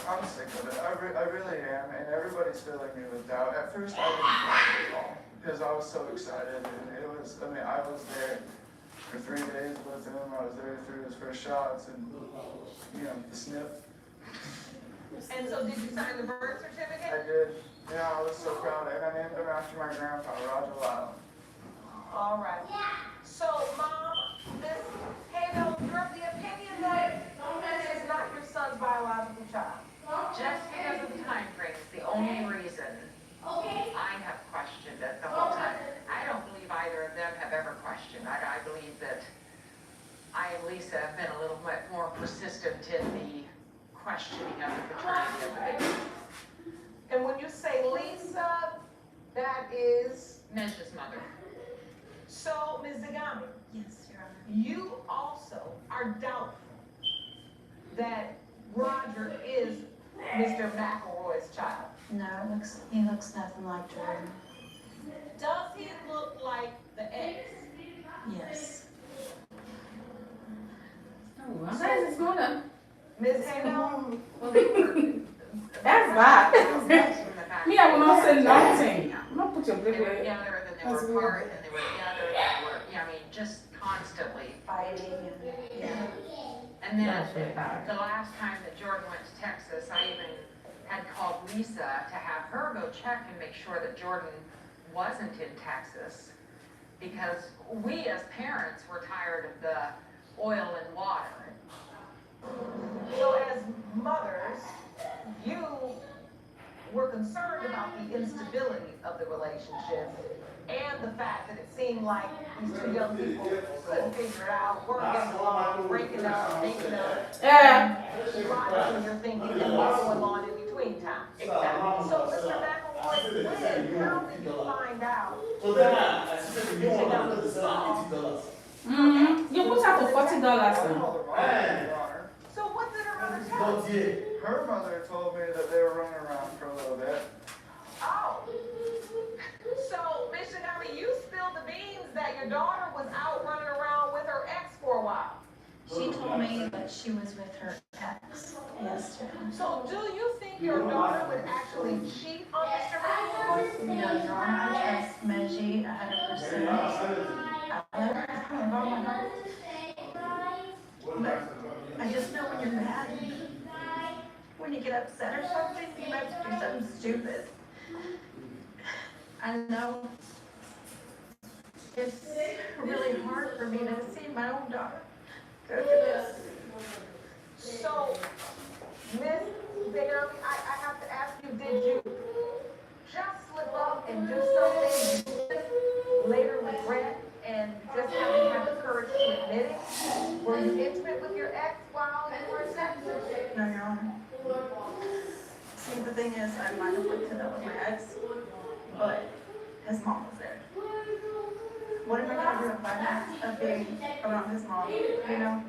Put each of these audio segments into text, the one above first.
I'm sick of it. I really am, and everybody's filling me with doubt. At first, I didn't feel it at all because I was so excited, and it was. I mean, I was there for 3 days with him. I was there through his first shots, and the snip. And so, did you sign the birth certificate? I did. Yeah, I was so proud, and I named him after my grandpa, Roger Lyle. All right. So, Mom, Miss Hale, you're of the opinion that this is not your son's biological child. Just because of the time frame is the only reason I have questioned it the whole time. I don't believe either of them have ever questioned. I believe that I and Lisa have been a little bit more persistent in the questioning of the paternity of the baby. And when you say Lisa, that is Mesh's mother. So, Ms. Zagami. Yes, Your Honor. You also are doubtful that Roger is Mr. McElroy's child. No, he looks nothing like Jordan. Does he look like the ex? Yes. Oh, I'm glad it's going up. Ms. Hale? Well, they were. That's bad. Yeah, when I said nothing, I'm gonna put your They blip were in. together, then they were apart, and they were together, and they were, I mean, just constantly. Fighting and, yeah. And then That's really bad. the last time that Jordan went to Texas, I even had called Lisa to have her go check and make sure that Jordan wasn't in Texas. Because we as parents were tired of the oil and water. So as mothers, you were concerned about the instability of the relationship and the fact that it seemed like these two young people couldn't figure it out, weren't getting along, breaking up, making up. Yeah. Logically, you're thinking that what's going on in between time. Exactly. So, Mr. McElroy, how did you find out? You put out for $40 now. So what did her mother tell you? Her mother told me that they were running around for a little bit. Oh. So, Ms. Shinami, you spilled the beans that your daughter was out running around with her ex for a while. She told me that she was with her ex. Yes, Your Honor. So, do you think your daughter would actually cheat on Mr. McElroy? No, Your Honor, I trust Meji 100%. I love her with all my heart. But I just know when you're mad, when you get upset or something, you have to do something stupid. I know it's really hard for me to see my own daughter go through this. So, Ms. Zagami, I have to ask you, did you just slip up and do something you later regret and just haven't had the courage to admit it? Were you intimate with your ex while you were in Texas? No, Your Honor. See, the thing is, I might have went to that with my ex, but his mom was there. What am I going to do if I have being around his mom, you know?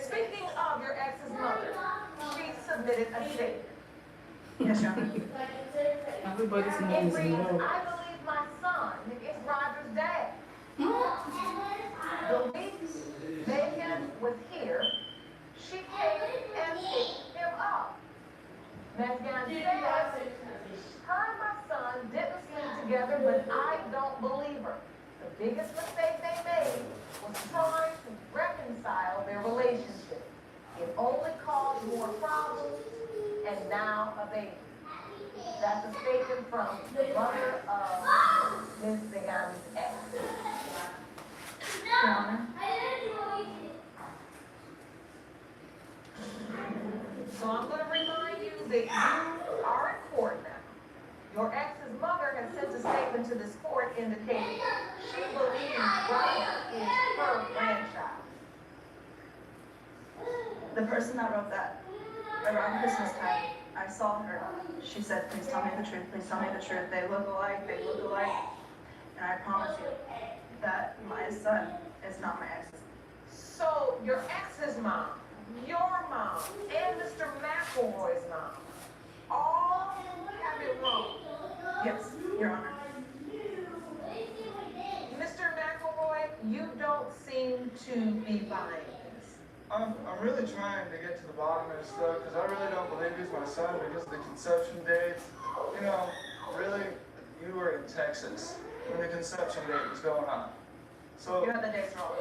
Speaking of your ex's mother, she submitted a statement. Yes, Your Honor. Everybody's It name is reads, in I believe my son is Roger's dad. The week Megan was here, she came and picked him up. Megan said, her and my son didn't sleep together, but I don't believe her. The biggest mistake they made was trying to reconcile their relationship. It only caused more problems and now a baby. That's a statement from the mother of Ms. Zagami's ex. Your Honor. So I'm going to remind you that you are in court now. Your ex's mother has sent a statement to this court indicating she believes Roger is her grandchild. The person that wrote that, around Christmas time, I saw her. She said, please tell me the truth, please tell me the truth. They look alike, they look alike. And I promise you that my son is not my ex's. So your ex's mom, your mom, and Mr. McElroy's mom all have it wrong. Yes, Your Honor. Mr. McElroy, you don't seem to be buying this. I'm really trying to get to the bottom of this stuff because I really don't believe he's my son because of the conception dates. You know, really, you were in Texas when the conception date was going on. So, You have the dates wrong.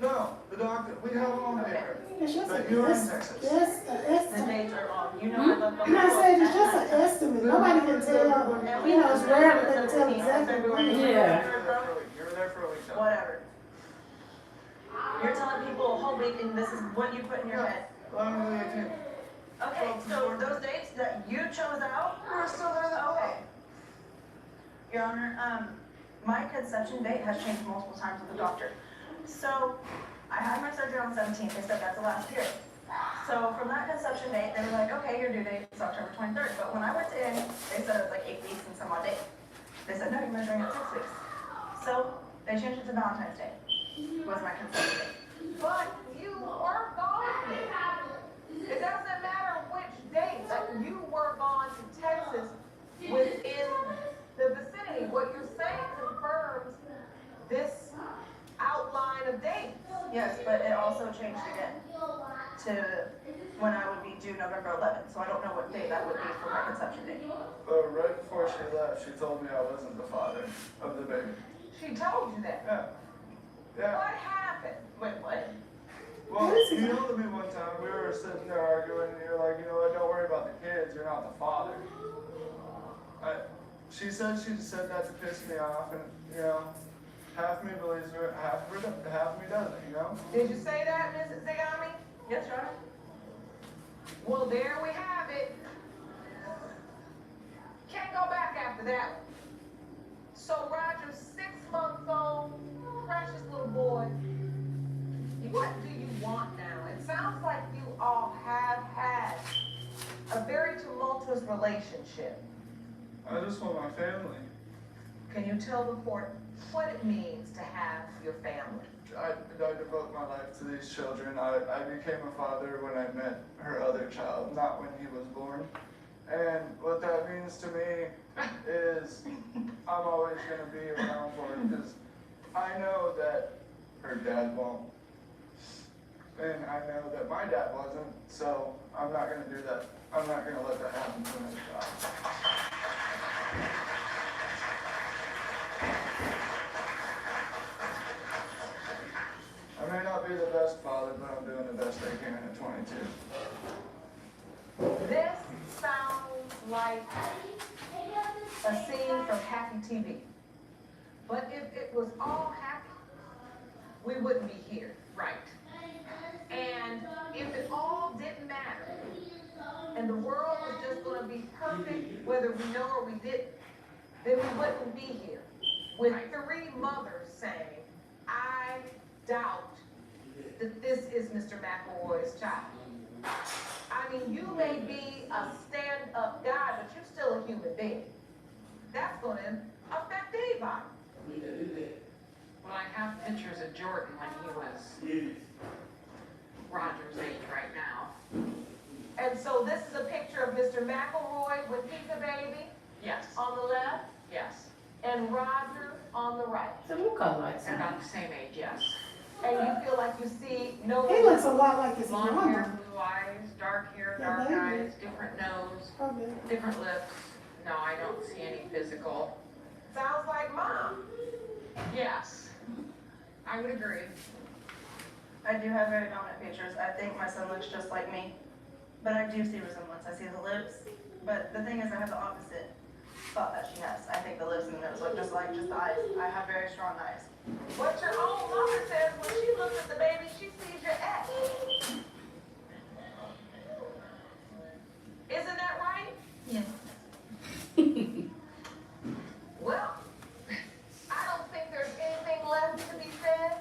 no, the doctor, we have them on paper. It's just But a you were in guess. Texas. Yes, an The estimate. dates are wrong. You know I love the I'm not saying it's just an estimate. Nobody can tell. And You know, it's rare for them to tell exactly February. when. Yeah. You were there for a week. Though. Whatever. You're telling people a whole week and this is what you put in your head. 11/18. Okay, so those dates that you chose out, We're still there that long. okay. Your Honor, my conception date has changed multiple times with the doctor. So, I had my surgery on the 17th, they said that's the last period. So from that conception date, they were like, okay, your due date is October 23rd. But when I went in, they said it was like 8 weeks and some odd days. They said, no, you're measuring at 6 weeks. So, they changed it to Valentine's Day, was my conception date. But you were gone. It doesn't matter which date, that you were gone to Texas within the vicinity. What you're saying confirms this outline of dates. Yes, but it also changed again to when I would be due November 11th. So I don't know what date that would be for my conception date. But right before she left, she told me I wasn't the father of the baby. She told you that. Yeah. Yeah. What happened? Wait, what? Well, you yelled at me one time. We were sitting there arguing, and you're like, you know what? Don't worry about the kids. You're not the father. She said that to piss me off, and you know, half me believes her, half me doesn't. You know. Did you say that, Mrs. Zagami? Yes, Your Honor. Well, there we have it. Can't go back after that one. So Roger's 6 months old, precious little boy. What do you want now? It sounds like you all have had a very tumultuous relationship. I just want my family. Can you tell the court what it means to have your family? I devote my life to these children. I became a father when I met her other child, not when he was born. And what that means to me is I'm always going to be around for her because I know that her dad won't. And I know that my dad wasn't, so I'm not going to do that. I'm not going to let that happen to my child. I may not be the best father, but I'm doing the best I can at 22. This sounds like a scene from Happy TV. But if it was all happy, we wouldn't be here. Right. And if it all didn't matter, and the world was just going to be perfect, whether we know or we didn't, then we wouldn't be here. With 3 mothers saying, I doubt that this is Mr. McElroy's child. I mean, you may be a stand-up guy, but you're still a human being. That's going to affect anybody. Well, I have pictures of Jordan when he was Roger's age right now. And so this is a picture of Mr. McElroy when he's a baby Yes, on the left, yes. and Roger on the right. So look alike. They're about the same age, yes. And you feel like you see no He looks a lot like his Blonde mama. hair, blue eyes, dark hair, Yeah, dark baby. eyes, different nose, Probably. different lips. No, I don't see any physical. sounds like mom. Yes, I would agree. I do have very dominant features. I think my son looks just like me. But I do see resemblance. I see the lips. But the thing is, I have the opposite thought that she has. I think the lips and the nose look just like just the eyes. I have very strong eyes. What your own mother says when she looks at the baby, she sees your ex. Isn't that right? Yes. Well, I don't think there's anything left to be said.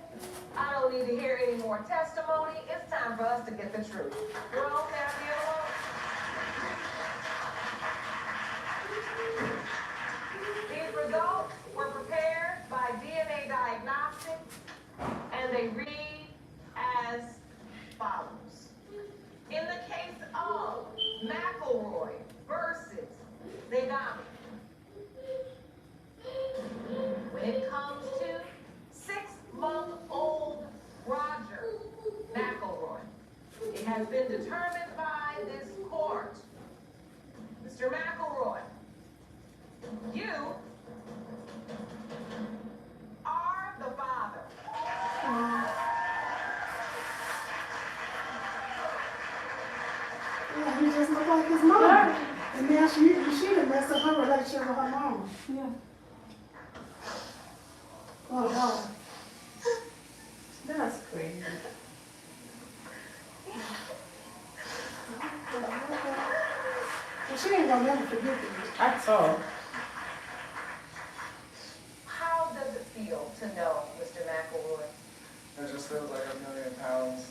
I don't need to hear any more testimony. It's time for us to get the truth. We're all now be alone. These results were prepared by DNA Diagnostics, and they read as follows. In the case of McElroy versus Zagami, when it comes to 6-month-old Roger McElroy, Mr. McElroy, you are the father. Yeah, he just looked like his mom. And now she done messed up her relationship with her mom. Yeah. Oh, God. That's crazy. Well, she ain't gonna never forget that. That's all. How does it feel to know Mr. McElroy? It just feels like a million pounds.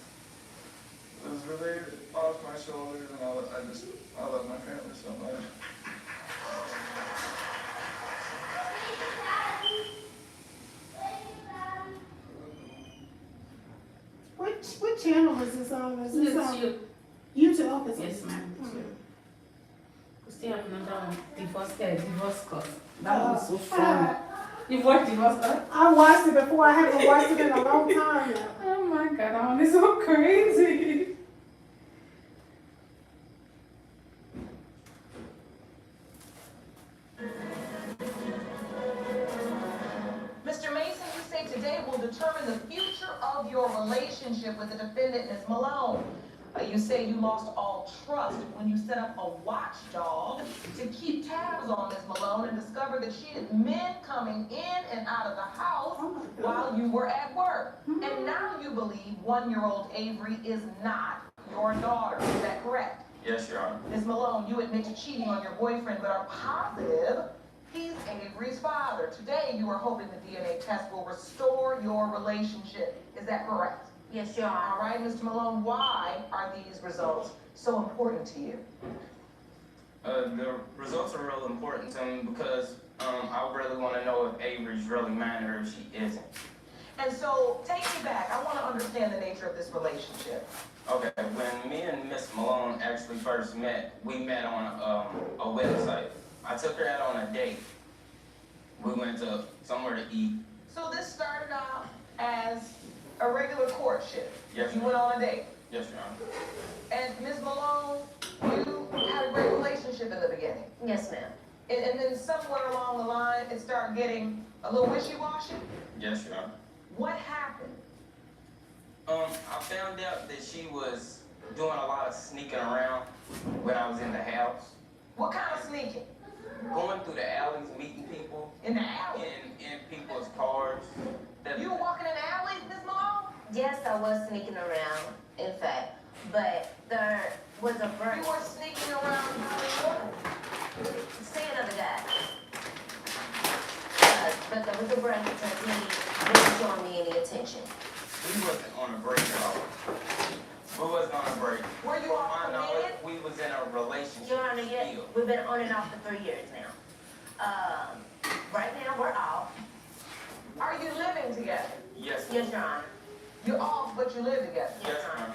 It was really off my shoulders, and I love my family so much. What channel is this on? Is this Yes, on you. YouTube? Okay, so- Yes, ma'am. We still have another one. Divorce course. That one is so fun. You watched divorce course? I watched it before. I haven't watched it in a long time now. Oh my god, that one is so crazy. Mr. Mason, you say today will determine the future of your relationship with the defendant, Ms. Malone. You say you lost all trust when you set up a watchdog to keep tabs on Ms. Malone and discovered that she had men coming in and out of the house while you were at work. And now you believe 1-year-old Avery is not your daughter. Is that correct? Yes, Your Honor. Ms. Malone, you admit to cheating on your boyfriend, but are positive he's Avery's father. Today, you are hoping the DNA test will restore your relationship. Is that correct? Yes, Your Honor. All right, Mr. Malone, why are these results so important to you? The results are real important to me because I really want to know if Avery's really mine or if she isn't. And so, take me back. I want to understand the nature of this relationship. Okay, when me and Miss Malone actually first met, we met on a website. I took her out on a date. We went to somewhere to eat. So this started out as a regular courtship. Yes, You went on a date. yes, Your Honor. And Ms. Malone, you had a great relationship in the beginning. Yes, ma'am. And then somewhere along the line, it started getting a little wishy-washy. Yes, Your Honor. What happened? I found out that she was doing a lot of sneaking around when I was in the house. What kind of sneaking? Going through the alleys, meeting people In the alley? in people's cars. You were walking in the alley, Ms. Malone? Yes, I was sneaking around, in fact, but there was a You break. were sneaking around doing what? Say another guy. But there was a break because he wasn't showing me any attention. We wasn't on a break at all. We wasn't on a break. Were you all My knowledge, committed? we was in a relationship Your Honor, yes, still. we've been on and off for 3 years now. Right now, we're off. Are you living together? Yes, Yes, Your Honor. You're off, but you live together. yes, ma'am.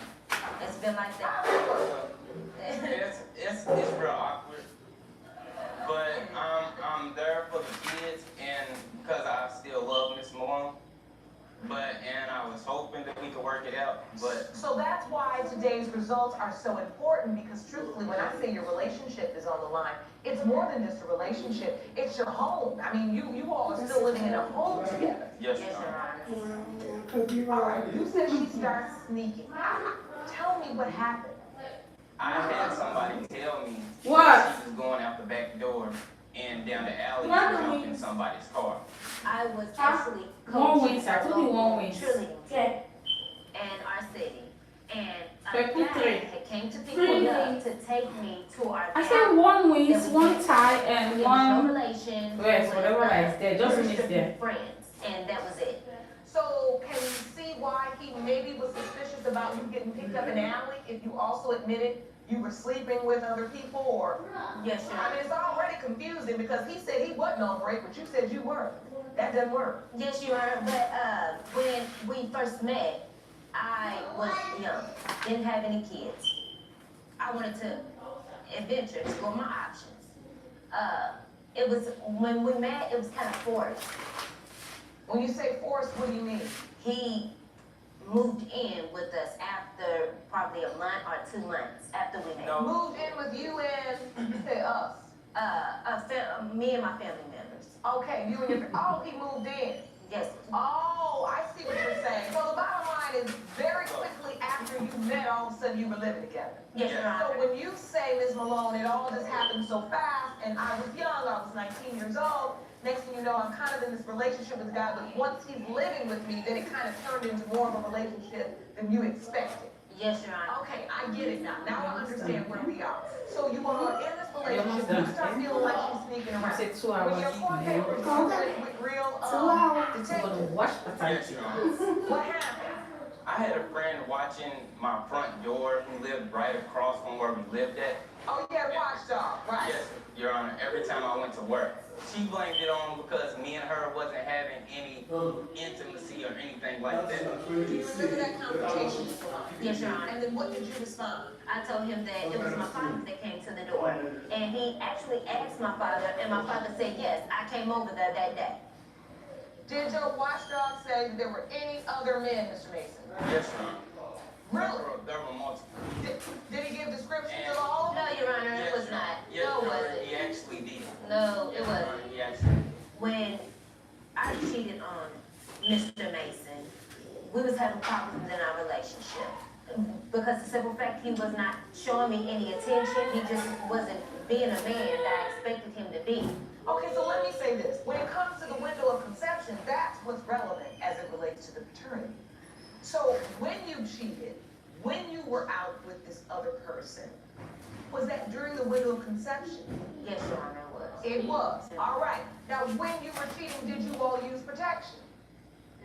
It's been like How that. does it work? It's real awkward. But I'm there for the kids and because I still love Miss Malone. And I was hoping that we could work it out, but So that's why today's results are so important, because truthfully, when I say your relationship is on the line, it's more than just a relationship, it's your home. I mean, you all are still living in a home together. yes, Yes, Your Your Honor. Honor. Yeah, could be All right, wrong. you said she starts sneaking. Tell me what happened. I had somebody tell me What? that she was going out the back door and down the alley What? and jumped in somebody's car. I was actually One coaching win, sir. a Took me local one win. cheerleading team in our city. And a But put guy three. had came to pick Three me up to take me to our I camp. said one wins, one tie, There and was no one relation. yes, with, whatever is there. Just we were miss strictly there. friends, and that was it. So can you see why he maybe was suspicious about you getting picked up in the alley if you also admitted you were sleeping with other people? Or Yes, Your I Honor. mean, it's already confusing because he said he wasn't on break, but you said you were. That doesn't work. Yes, Your Honor, but when we first met, I was young, didn't have any kids. I wanted to adventure, explore my options. It was, when we met, it was kind of forced. When you say forced, what do you mean? He moved in with us after probably a month or 2 months after we met. No. Moved in with you and, you say us. Me and my family members. Okay, you and your, oh, he moved in. Yes. Oh, I see what you're saying. So the bottom line is, very quickly after you met, all of a sudden you were living together. Yes, Your Honor. So when you say, Ms. Malone, it all just happened so fast, and I was young, I was 19 years old, next thing you know, I'm kind of in this relationship with the guy, but once he's living with me, then it kind of turned into more of a relationship than you expected. Yes, Your Honor. Okay, I get it now. Now I understand where we are. So you are in this relationship, you start feeling like she's sneaking You around. said 2 hours. When your court man. papers are with real, 2 hours. I'm gonna detective, watch Yes, paternity. Your Honor. what happened? I had a friend watching my front door who lived right across from where we lived at. Oh, yeah, watchdog, right? Yes, Your Honor, every time I went to work. She blamed it on because me and her wasn't having any intimacy or anything like that. Do you remember that confrontation? Yes, Your Honor. And then what did you respond? I told him that it was my father that came to the door. And he actually asked my father, and my father said, yes, I came over there that day. Did your watchdog say that there were any other men, Mr. Mason? Yes, Your Honor. Really? There were multiple. Did he give descriptions of all of No, them? Your Honor, it Yes, was Your Honor. not. Yes, No, it Your Honor, wasn't. he actually did. No, it Yes, Your Honor, wasn't. he actually. When I cheated on Mr. Mason, we was having problems in our relationship. Because the simple fact he was not showing me any attention, he just wasn't being a man that I expected him to be. Okay, so let me say this. When it comes to the window of conception, that's what's relevant as it relates to the paternity. So when you cheated, when you were out with this other person, was that during the window of conception? Yes, Your Honor, it was. It was. All right. Now, when you were cheating, did you all use protection?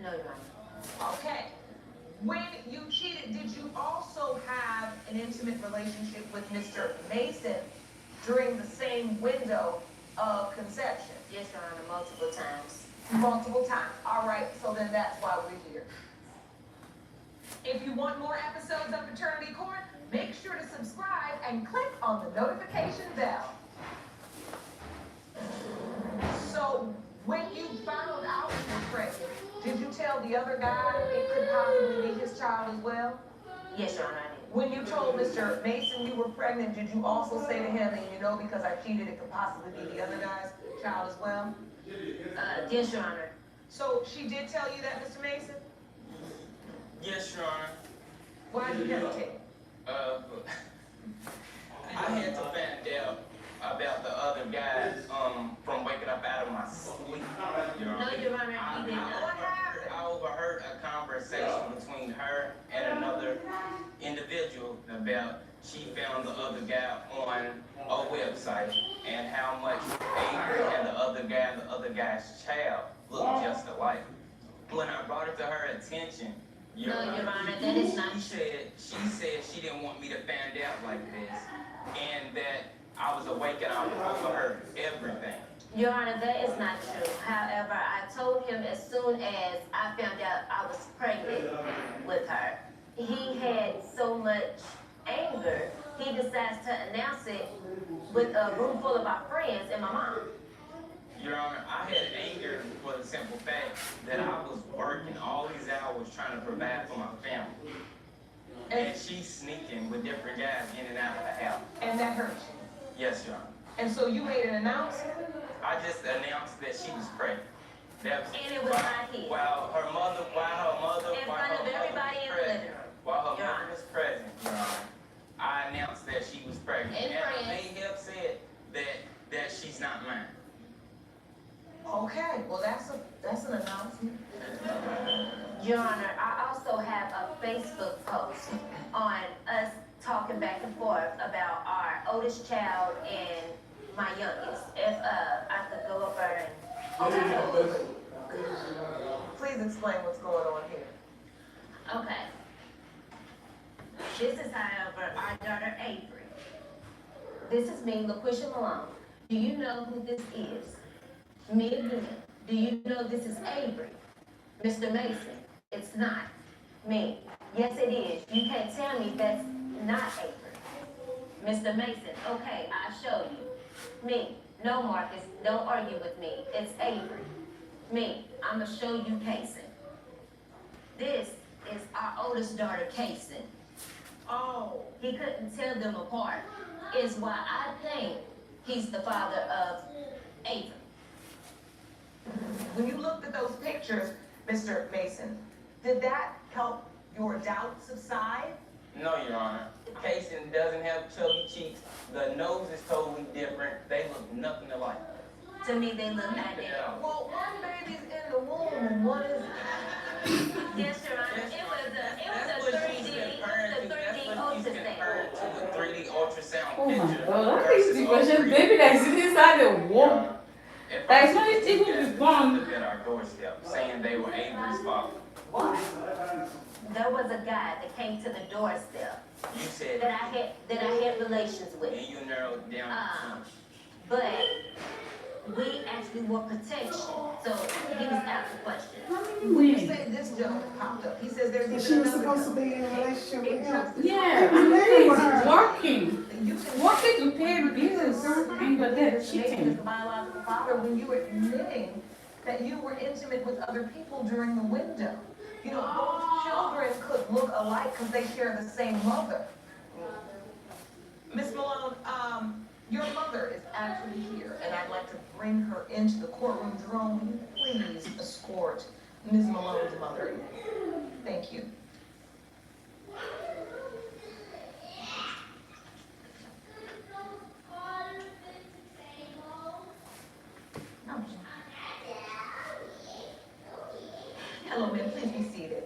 No, Your Honor. Okay. When you cheated, did you also have an intimate relationship with Mr. Mason during the same window of conception? Yes, Your Honor, multiple times. Multiple times. All right, so then that's why we're here. If you want more episodes of Paternity Court, make sure to subscribe and click on the notification bell. So, when you found out you were pregnant, did you tell the other guy it could possibly be his child as well? Yes, Your Honor, I did. When you told Mr. Mason you were pregnant, did you also say to him, and you know, because I cheated, it could possibly be the other guy's child as well? Yes, Your Honor. So, she did tell you that, Mr. Mason? Yes, Your Honor. Why did you hesitate? I had to find out about the other guys from waking up out of my sleep. Your Honor. No, Your Honor, he did not. I overheard a conversation between her and another individual about she found the other guy on a website and how much Avery and the other guy and the other guy's child looked just alike. When I brought it to her attention, No, Your Honor, that is not true. She said she didn't want me to find out like this, and that I was awake and I overheard everything. Your Honor, that is not true. However, I told him as soon as I found out I was pregnant with her. He had so much anger, he decides to announce it with a room full of our friends and my mom. Your Honor, I had anger for the simple fact that I was working all these hours trying to provide for my family. And she's sneaking with different guys in and out of the house. And that hurt you. Yes, Your Honor. And so you made an announcement? I just announced that she was pregnant. That was And it was not his. While her mother In front of everybody in the living room. While her Your mother Honor. was present, Your Honor, I announced that she was pregnant. And And I friends. may have said that she's not mine. Okay, well, that's an announcement. Your Honor, I also have a Facebook post on us talking back and forth about our oldest child and my youngest. If I could go over and Okay. Please explain what's going on here. okay. This is, however, our daughter Avery. This is me, LaQuisha Malone. Do you know who this is? Me again. Do you know this is Avery? Mr. Mason. It's not me. Yes, it is. You can't tell me that's not Avery. Mr. Mason. Okay, I'll show you. Me. No, Marcus, don't argue with me. It's Avery. Me. I'ma show you Kason. This is our oldest daughter, Kason. Oh. He couldn't tell them apart. Is why I think he's the father of Avery. When you looked at those pictures, Mr. Mason, did that help your doubts subside? No, Your Honor. Casey doesn't have chubby cheeks. The nose is totally different. They look nothing alike. To me, they look identical. Well, one baby's in the womb and one is. Yes, Your Honor. It was a 3D ultrasound. To a 3D ultrasound Oh my picture. God, that is the question. Baby that is inside the womb. That is not even be born. At our doorstep, saying they were Avery's father. What? There was a guy that came to the doorstep You said, that I had relations with. and you narrowed it down to two. But we actually want protection, so he was out the question. When you say this gentleman popped up, he says there's And even she was another supposed to be in a relationship with him. Yeah, I'm married with he's her. working. You can Working to pay bills and you're there Making is cheating. the biological father when you were admitting that you were intimate with other people during the window. You know, both children could look alike because they share the same mother. Miss Malone, your mother is actually here, and I'd like to bring her into the courtroom. Jerome, will you please escort Ms. Malone's mother in? Thank you. Hello, ma'am, please be seated.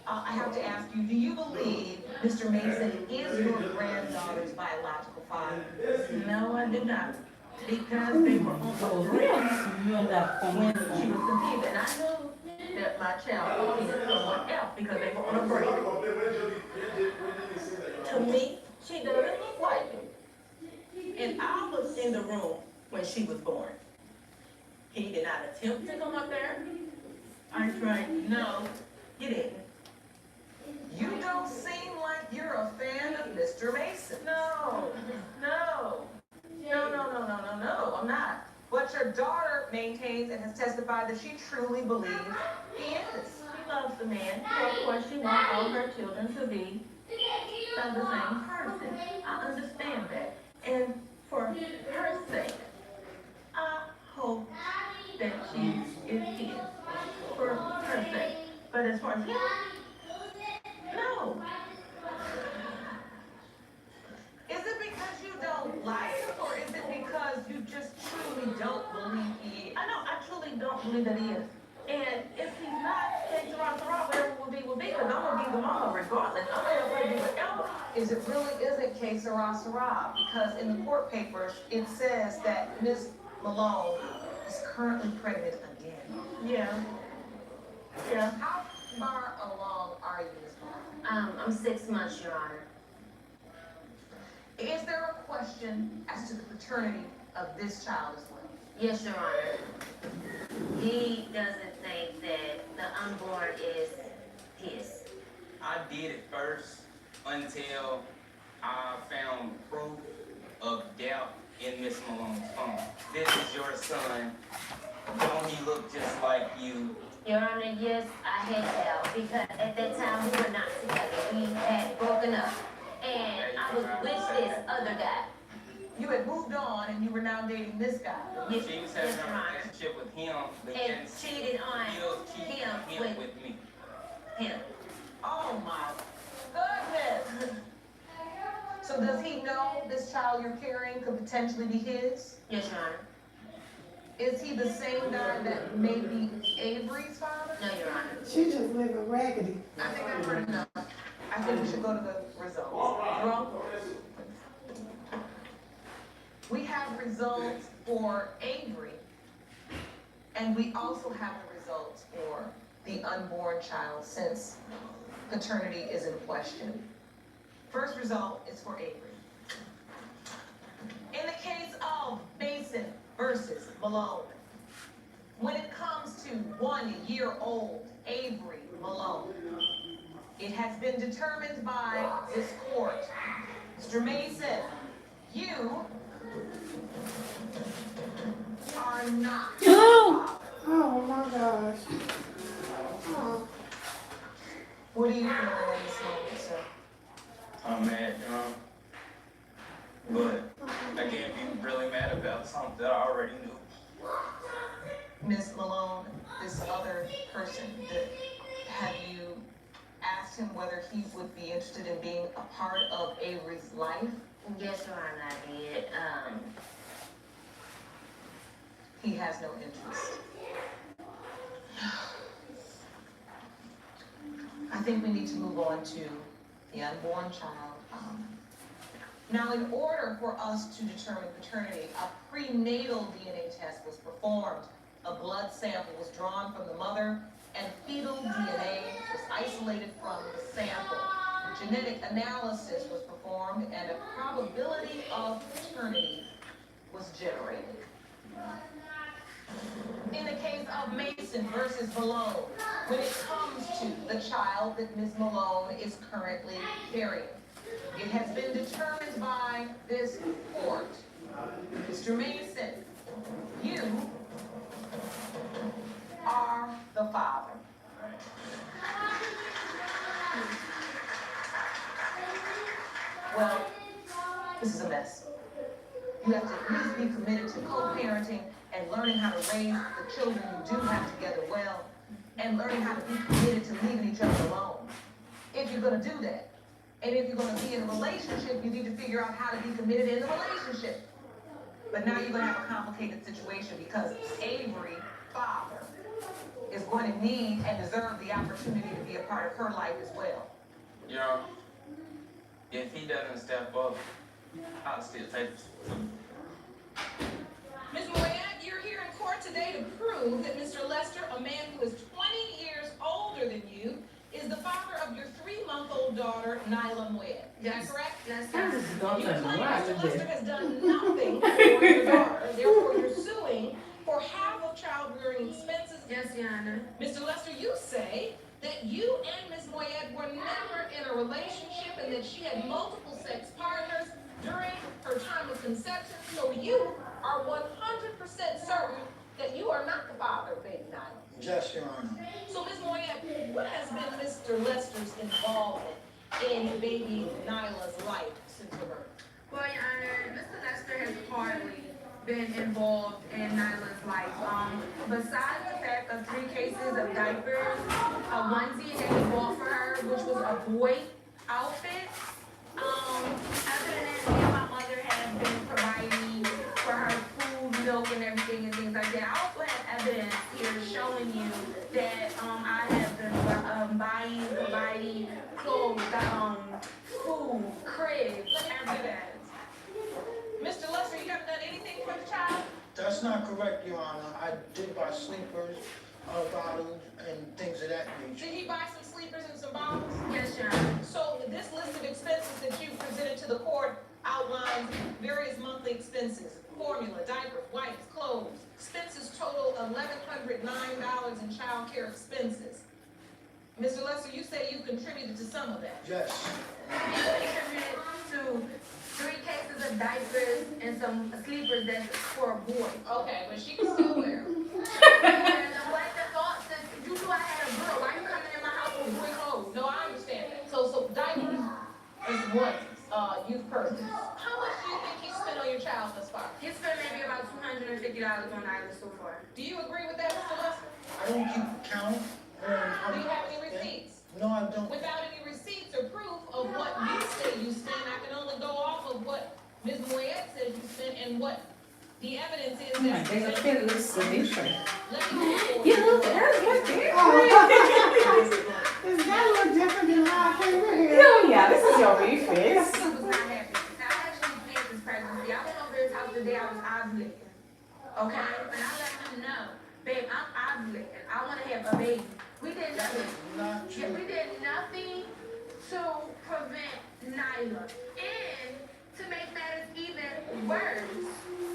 I have to ask you, do you believe Mr. Mason is your granddaughter's biological father? No, I do not. Because they were on the brink when she was conceived. And I knew that my child belonged to someone else because they were on a break. To me, she doesn't look like him. And I was in the room when she was born. He did not attempt to come up there. I tried, no, he didn't. You don't seem like you're a fan of Mr. Mason. No, I'm not. But your daughter maintains and has testified that she truly believes he is. She loves the man, so of course she wants all her children to be of the same person. I understand that. And for her sake, I hope that she is his. For her sake. But as far as him, no. Is it because you don't like him, or is it because you just truly don't believe he is? I truly don't believe that he is. And if he's not, then whatever will be, because I'm going to be the mama regardless. I'm going to do whatever. Is it really isn't que sera, sera? Because in the court papers, it says that Ms. Malone is currently pregnant again. Yeah. How far along are you, Ms. Malone? I'm 6 months, Your Honor. Is there a question as to the paternity of this child as well? Yes, Your Honor. He doesn't think that the unborn is his. I did it first until I found proof of doubt in Miss Malone's phone. This is your son. Don't he look just like you? Your Honor, yes, I had doubt because at that time we were not together. We had broken up. And I was with this other guy. You had moved on and you were now dating this guy. Yes, She was yes, having Your a Honor. relationship with him, but And then cheated on still cheating him with me. him. Oh my goodness. So does he know this child you're carrying could potentially be his? Yes, Your Honor. Is he the same guy that may be Avery's father? No, Your Honor. She just living raggedy. I think I've heard enough. I think we should go to the results. Jerome? We have results for Avery, and we also have the results for the unborn child since paternity is in question. First result is for Avery. In the case of Mason versus Malone, when it comes to 1-year-old Avery Malone, it has been determined by this court. Mr. Mason, you are not. Oh my gosh. Oh. What do you feel in this moment, sir? I'm mad, but I can't be really mad about something that I already knew. Miss Malone, this other person, have you asked him whether he would be interested in being a part of Avery's life? Yes, Your Honor, I did. He has no interest. I think we need to move on to the unborn child. Now, in order for us to determine paternity, a prenatal DNA test was performed. A blood sample was drawn from the mother, and fetal DNA was isolated from the sample. Genetic analysis was performed, and a probability of paternity was generated. In the case of Mason versus Malone, when it comes to the child that Ms. Malone is currently carrying, it has been determined by this court. Mr. Mason, you are the father. Well, this is a mess. You have to at least be committed to co-parenting and learning how to raise the children you do have together well, and learning how to be committed to leaving each other alone. If you're going to do that, and if you're going to be in a relationship, you need to figure out how to be committed in the relationship. But now you're going to have a complicated situation because Avery, father, is going to need and deserve the opportunity to be a part of her life as well. If he doesn't step up, I'll still take it. Ms. Moyette, you're here in court today to prove that Mr. Lester, a man who is 20 years older than you, is the father of your 3-month-old daughter, Nyla Moyette. Is that correct? That is You daughter. claim Why Mr. is Lester it? has done nothing for your daughter, therefore you're suing for half of child-rearing expenses. Yes, Your Honor. Mr. Lester, you say that you and Ms. Moyette were never in a relationship and that she had multiple sex partners during her time of conception, so you are 100% certain that you are not the father of baby Nyla. Yes, Your Honor. So, Ms. Moyette, what has been Mr. Lester's involvement in baby Nyla's life since her birth? Well, Your Honor, Mr. Lester has hardly been involved in Nyla's life. Besides the fact of 3 cases of diapers, a onesie that he bought for her, which was a boy outfit. Other than that, me and my mother have been providing for her food, milk, and everything and things like that. I also have evidence here showing you that I have been buying, providing clothes, food, cribs, everything. Mr. Lester, you haven't done anything for the child? That's not correct, Your Honor. I did buy sleepers, bottles, and things of that nature. Did he buy some sleepers and some bottles? Yes, Your Honor. So this list of expenses that you presented to the court outlines various monthly expenses: formula, diapers, wipes, clothes. Expenses total $1,109 in child care expenses. Mr. Lester, you say you contributed to some of that. Yes. He contributed to 3 cases of diapers and some sleepers that's for a boy. Okay, but she can still wear them. And what the thought says, you knew I had a girl. Why you coming in my house with boy clothes? No, I understand that. So diapers is what? Youth purses. How much do you think he spent on your child thus far? He spent maybe about $250 on Nyla so far. Do you agree with that, Mr. Lester? I don't keep count on how Do you much have I any spent. receipts? No, I don't. Without any receipts or proof of what you say you spent, I can only go off of what Ms. Moyette says you spent and what the evidence is. Oh my that's God, presented. it looks so different. Let me move forward. You look, that's what's different. Is that a little different than how I came in here? Oh yeah, this is your reflex. He was not happy. Now, I actually planned this pregnancy. I went over his house the day I was ovulating. Okay? And I let him know, babe, I'm ovulating. I want to have a baby. We did That nothing. is not Yeah, true. we did nothing to prevent Nyla. And to make matters even worse,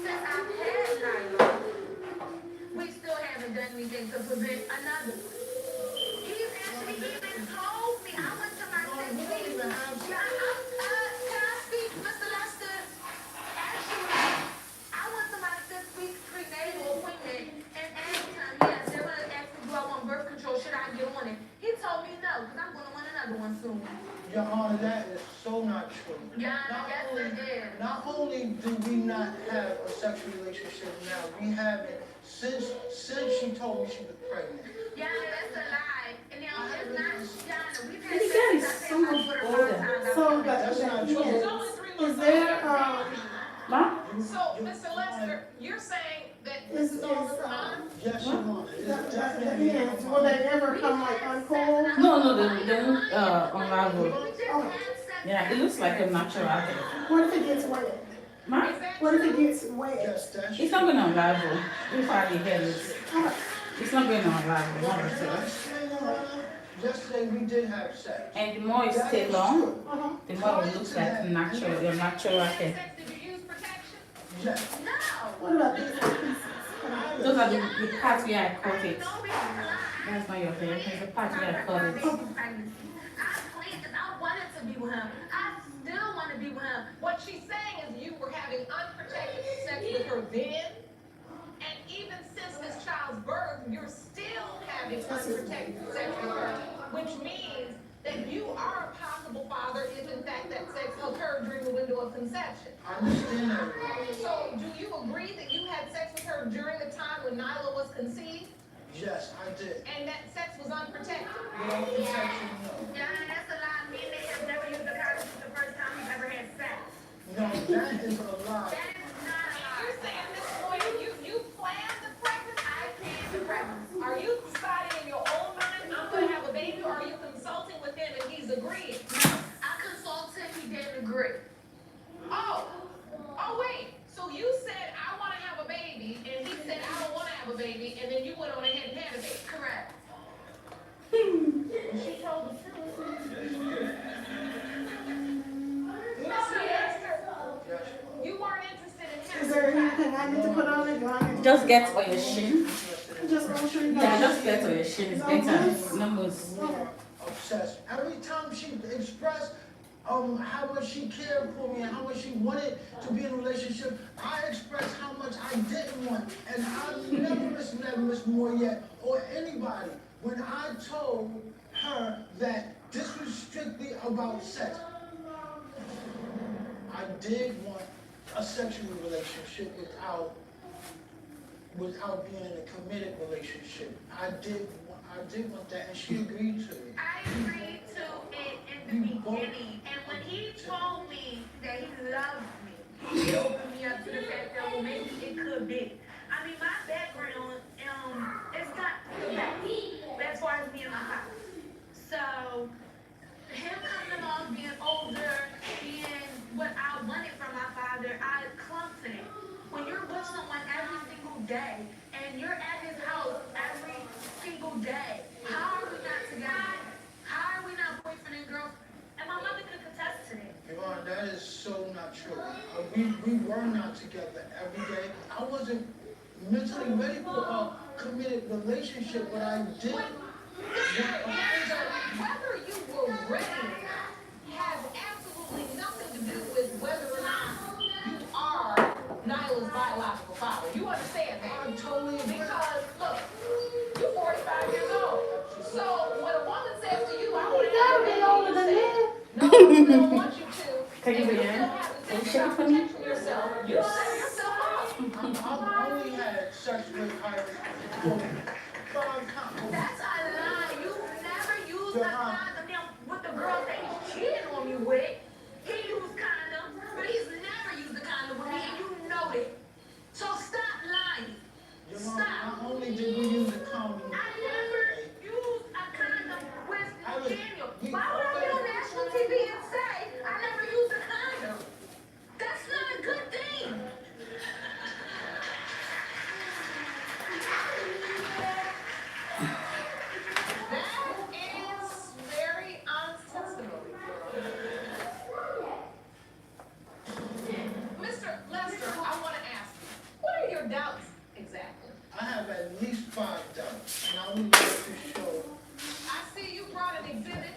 since I've had Nyla, we still haven't done anything to prevent another one. He's actually even told me, I went to my sister's. Can I speak, Mr. Lester? Actually, I went to my sister's prenatal appointment and asked him, yes, they're going to ask me, do I want birth control? Should I get on it? He told me no, because I'm going to want another one soon. Your Honor, that is so not Yeah, yes it is. Not only do we not have a sexual relationship now, we have it since she told me she was pregnant. Yeah, that's a lie. And now it's not Yana. We've had You sex guys since so I much was older. So, but, That's not true. is there, So, Mr. Lester, you're saying that this is all the time? Yes, Your Honor. It's definitely yes, will they ever come like uncool? No, they won't unravel. We just Oh. had sex. Yeah, it looks like a natural adult. What if it gets wet? Ma, What if it gets wet? Yes, that's it's not gonna unravel. If I hear it, it's not gonna unravel. Not at all. Yesterday we did have sex. And the more it stays long, Uh-huh. the more it looks like natural, your natural hair. Sex, did you use protection? Yes. No. What about these pieces? Those are the parts where I cut it. No reason to lie. That's not your hair. It's the part where I cut it. I planned because I wanted to be with him. I still want to be with him. What she's saying is you were having unprotected sex with her then, and even since this child's birth, you're still having unprotected sex with her, which means that you are a possible father if in fact that sex occurred during the window of conception. I understand that. So do you agree that you had sex with her during the time when Nyla was conceived, Yes, I did. and that sex was unprotected? Without protection, no. Yeah, that's a lie. Me and they have never used the condom since the first time we've ever had sex. No, that is a lie. That is not a lie. You're saying this point, you planned the pregnancy? I planned the pregnancy. Are you deciding in your own mind, I'm gonna have a baby, or are you consulting with him and he's agreeing? I consulted, he didn't agree. Oh wait, so you said, I wanna have a baby, and he said, I don't wanna have a baby, and then you went on ahead and had a baby? Correct. She told the truth. Mr. Lester, Yes. you weren't interested in Is having there a child. anything I need to put on it? Do I need to Just get on your shin. just make sure you Yeah, got just get on your shin. It's better. No more. We are obsessed. Every time she expressed how much she cared for me and how much she wanted to be in a relationship, I expressed how much I didn't want. And I never miss more yet, or anybody, when I told her that this was strictly about sex. I did want a sexual relationship without being in a committed relationship. I did want that, and she agreed to it. I agreed to it in the beginning, and when he told me that he loved me, he opened me up to the fact that, well, maybe it could be. I mean, my background, it's not the best as far as me and my father. So, him coming along, being older, being what I wanted from my father, I clung to it. When you're with someone every single day, and you're at his house every single day, how are we not together? How are we not boyfriend and girlfriend? And my mother could attest to that. Yvonne, that is so not true. We were not together every day. I wasn't mentally ready for a committed relationship, but I did. Whether you were ready has absolutely nothing to do with whether or not you are Nyla's biological father. You understand that? I totally agree. Because, look, you're 45 years old. So when a woman says to you, I want to have a baby, you say, no, we don't want you to. Can you And be still in? have to Can you take shake it some for me? protection for yourself. You set yourself up. I've only had sex with Iris for 5 times. That's a lie. You never used a condom. Now, with the girl that he's cheating on me with, he used condom, but he's never used a condom with me, and you know that. So stop lying. Yvonne, Stop. not only did we use a condom, I never used a condom with Daniel. Why would I be on national TV and say I never used a condom? That's not a good thing. That is very honest testimony. Mr. Lester, I want to ask you, what are your doubts exactly? I have at least 5 doubts, and I would like to show. I see you brought an exhibit.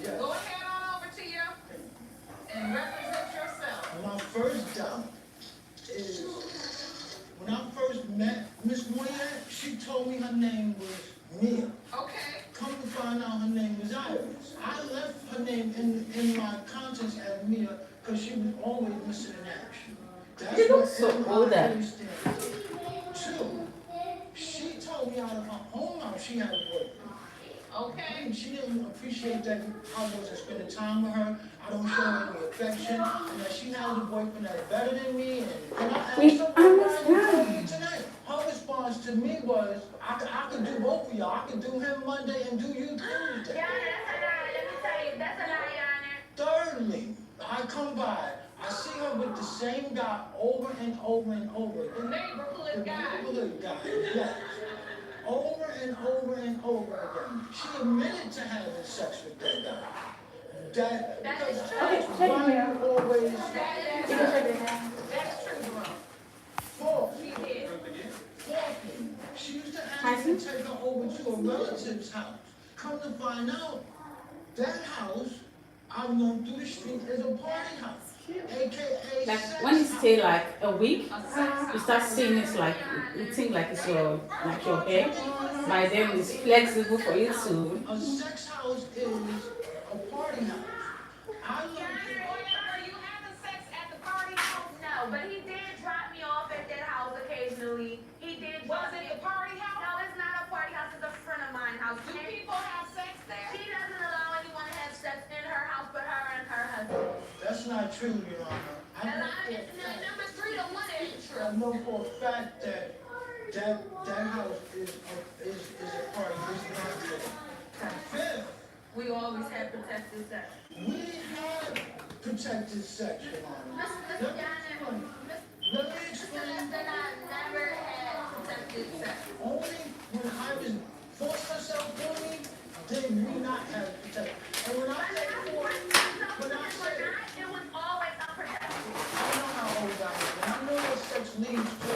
Yeah. Go ahead on over to you and represent yourself. My first doubt is when I first met Miss Moyet, she told me her name was Mia. Okay. Come to find out her name was Iris. I left her name me because she was always missing in action. That's You look what so in my older. understanding. Two, she told me out of her own mouth she had a boyfriend. Okay. She didn't appreciate that I wasn't spending time with her. I don't show her any affection, and that she has a boyfriend that's better than me. And I asked We her, why you understand. calling me tonight? Her response to me was, I could do both of y'all. I could do him Monday and do you Tuesday. Yana, that's a lie. Let me tell you, that's a lie, Yana. Thirdly, I come by, I see her with the same guy over and over and over. The neighborhood guy, yes. Over and over and over again. She admitted to having sex with that guy. That is true. Okay, Why check it you out. always That's true, Jerome. fourth? She did. Fourthly, she used to ask me to take her over to a relative's house. Come to find out, that house, I've known through the street, is a party house. AKA Like sex when you house. stay like a week, you start seeing it like you think like it's your hair. By then it's flexible for you to. A sex house is a party house. I love Are you having sex at the party house? No, but he did drop me off at that house occasionally. He did. Was it the party house? No, it's not a party house. It's a friend of mine house. Do people have sex there? She doesn't allow anyone to have sex in her house but her and her husband. That's not true, Your Honor. Number 3 to 1 ain't true. I know for a fact that house is a party. It's not true. Fifth, We always have protected sex. we have protected sex, Your Honor. Mr. Janet, Let me Mr. explain. Lester and I never had protected sex. Only when I was forced herself for me, did we not have protected. And when I say forced, when I say It was always unprotected. I know how old I am, and I know what sex leads to.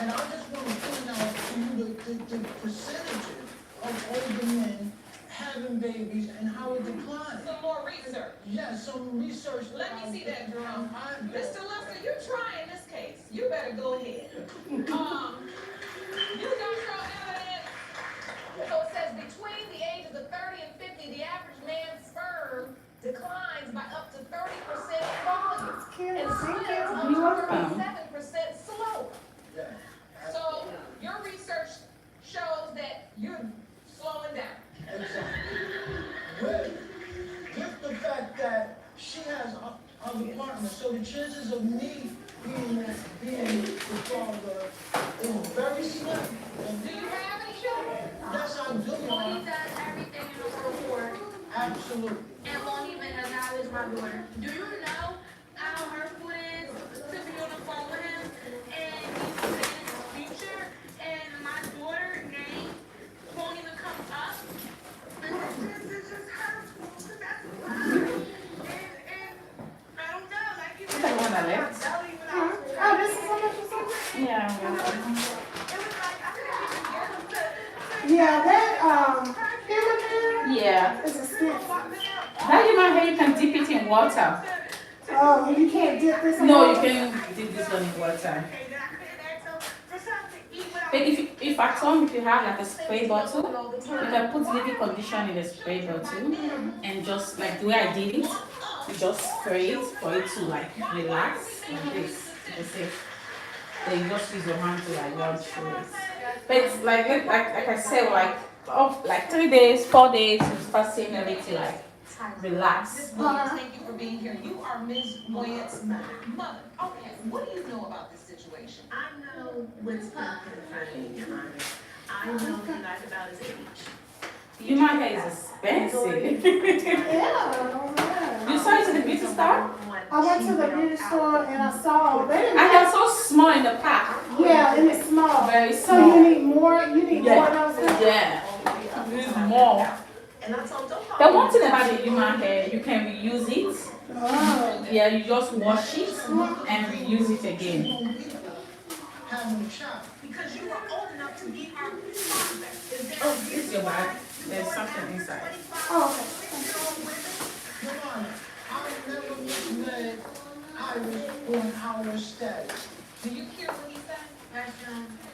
And I just want to point out to you the percentages of older men having babies and how it declines. Some more research. Yes, some research. Let me see that, Jerome. I- Mr. Lester, you're trying this case. You better go ahead. You got your evidence. So it says between the ages of 30 and 50, the average man's sperm declines by up to 30% volume. And swims up You're to welcome. 37% slope. Yeah. So your research shows that you're slowing down. Exactly. With the fact that she has other partners, so the chances of me being the father is very slim. And Do you have any children? yes, I do. Well, he does everything in the world for her Absolutely. and won't even acknowledge my daughter. Do you know how hurtful it is to be on the phone with him and he's saying his future and my daughter's name won't even come up? This is just hurtful. That's why. And I don't know, like you Is that the one that left? Oh, this is what you said? Yeah. It was like I couldn't even get him to Yeah, that, human Yeah. hair is expensive. That human hair you can dip it in water. Oh, you can't dip this in No, you water? can dip this one in water. But if at home if you have like a spray bottle, you can put living condition in the spray bottle and just like the way I did it, you just spray it for it to like relax like this. You see? Then you just use your hand to like run through it. But it's like I said, like 3 days, 4 days, you start seeing everything like relax. Ms. Williams, thank you for being here. You are Ms. Boyette's mother. Okay, what do you know about this situation? I know what's been put in front of me, Your Honor. I know he lied about his age. Human hair is expensive. Yeah. You saw it in the beauty store? I went to the beauty store and I saw, they didn't And they're so small in the pack. yeah, and it's small. Very So you small. need more, you need more of those? Yeah. Use more. And I told him, don't The call one me. thing about the human hair, you can reuse it. Oh. Yeah, you just wash it and reuse it again. Having a child. Because you were old enough to be our father. Is there Oh, this is your bag. There's something inside. Oh, okay. Your Honor, I never misled Iris on our status. Do you hear what he said?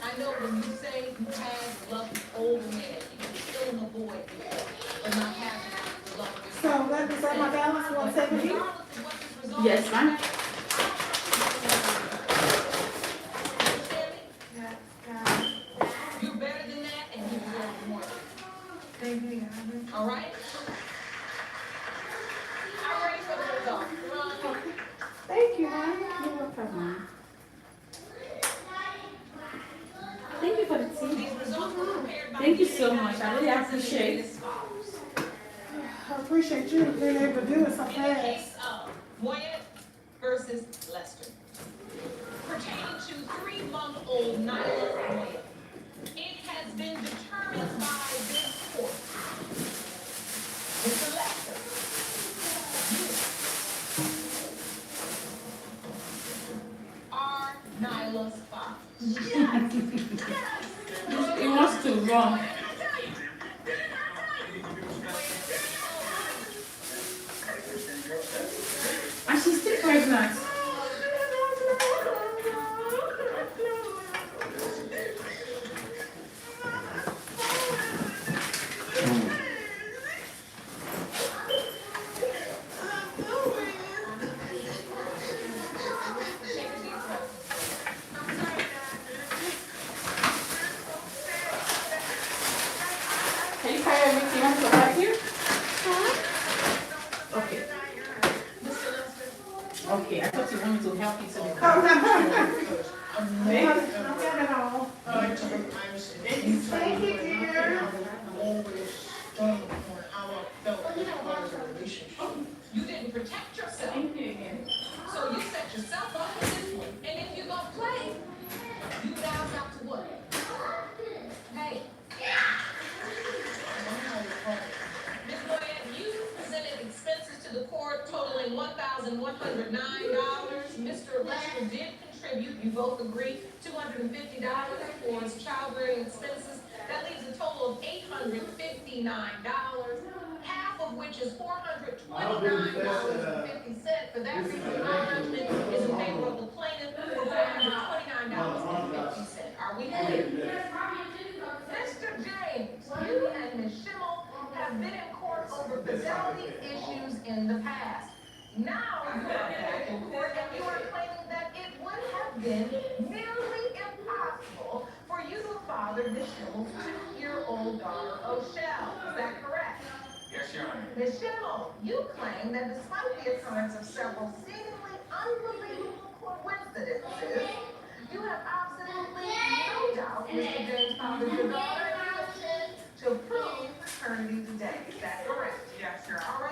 I know when you say you had love with older men, you're still a boy, but not having love with So what is that, my balance, 170? regardless of what this resolved. Yes, ma'am. You're better than that, and you deserve more. Thank you, Avery. All right? I'm ready for the result. Come on. Thank you, ma'am. You're welcome, ma'am. Thank you for the tea. These results were prepared by Thank you the so DNA much. I really appreciate it. as follows. I appreciate you being able to do it so In the fast. case of Wyatt versus Lester, pertaining to 3-month-old Nyla Wyatt, it has been determined by this court. Mr. Lester, you are Nyla's father. He wants to run. And she's still pregnant. Can you carry everything on to back here? Okay. Okay, I thought you wanted to help you to the car. I'm not at all. Thank you, dear. I'm always done on how I felt as far as a relationship. You didn't protect yourself. Thank you again. So you set yourself up for this one. And if you're gonna play, you now got to what? Hey. Ms. Boyd, you presented expenses to the court totaling $1,109. Mr. Lester did contribute, you both agreed, $250 for his child-rearing expenses. That leaves a total of $859, half of which is $429.50. For that reason, my judgment is in favor of the plaintiff for $429.50. Are we clear? Mr. James, you and Ms. Schimmel have been in court over fidelity issues in the past. Now you are back in court and you are claiming that it would have been nearly impossible for you to father Ms. Schimmel's 2-year-old daughter, O'Shell. Is that correct? Yes, Your Honor. Ms. Schimmel, you claim that despite the occurrence of several seemingly unbelievable coincidences, you have absolutely no doubt Mr. James fathered your daughter and you intend to prove paternity today. Is that correct? Yes, Your All Honor.